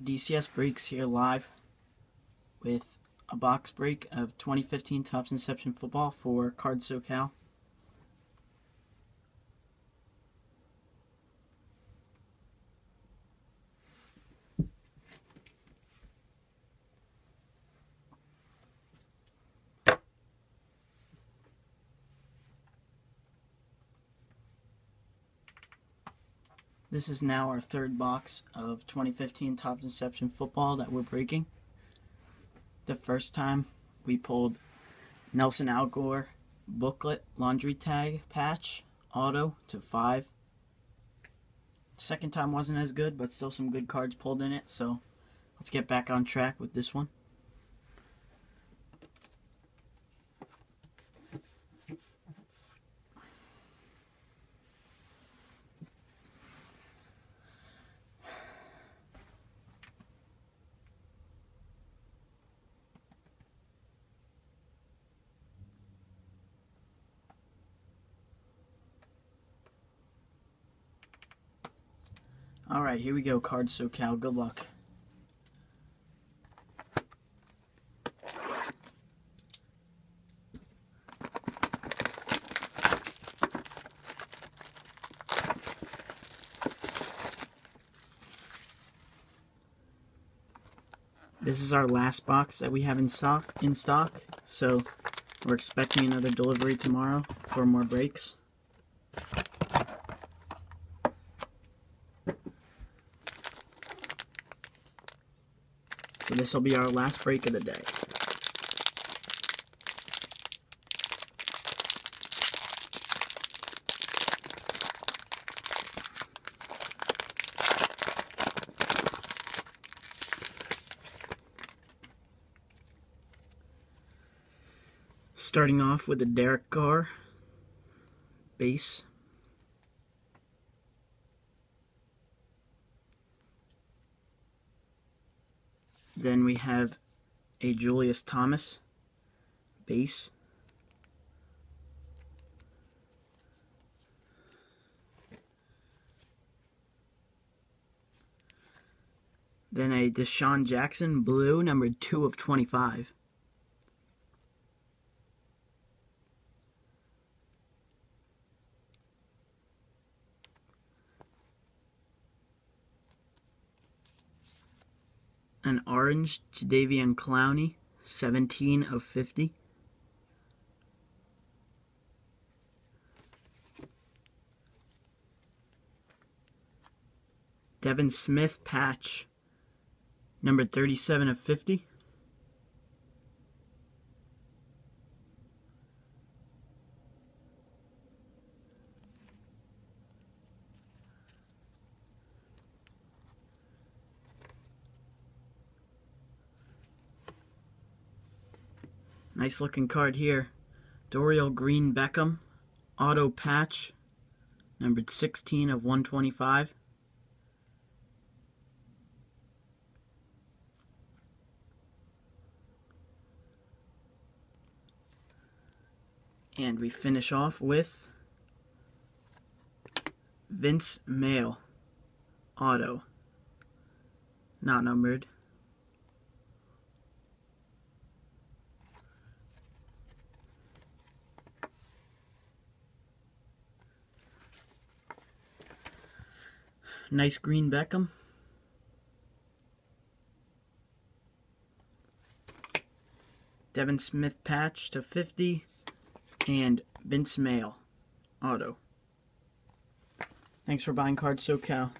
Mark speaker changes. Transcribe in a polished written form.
Speaker 1: DCS Breaks here live with a box break of 2015 Topps Inception football for Cards SoCal. This is now our third box of 2015 Topps Inception football that we're breaking. The first time we pulled Nelson Algor booklet laundry tag patch auto to 5. Second time wasn't as good, but still some good cards pulled in it, so let's get back on track with this one. Alright, here we go, Cards SoCal. Good luck. This is our last box that we have in stock, so we're expecting another delivery tomorrow for more breaks. So this will be our last break of the day. Starting off with a Derek Carr base. Then we have a Julius Thomas base. Then a Deshaun Jackson blue, number 2 of 25. An orange Jadeveon Clowney, 17 of 50. Devin Smith patch, number 37 of 50. Nice looking card here. Dorial Green Beckham, auto patch, numbered 16 of 125. And we finish off with Vince Mail, auto, not numbered. Nice green Beckham. Devin Smith patch to 50. And Vince Mail auto. Thanks for buying Cards SoCal.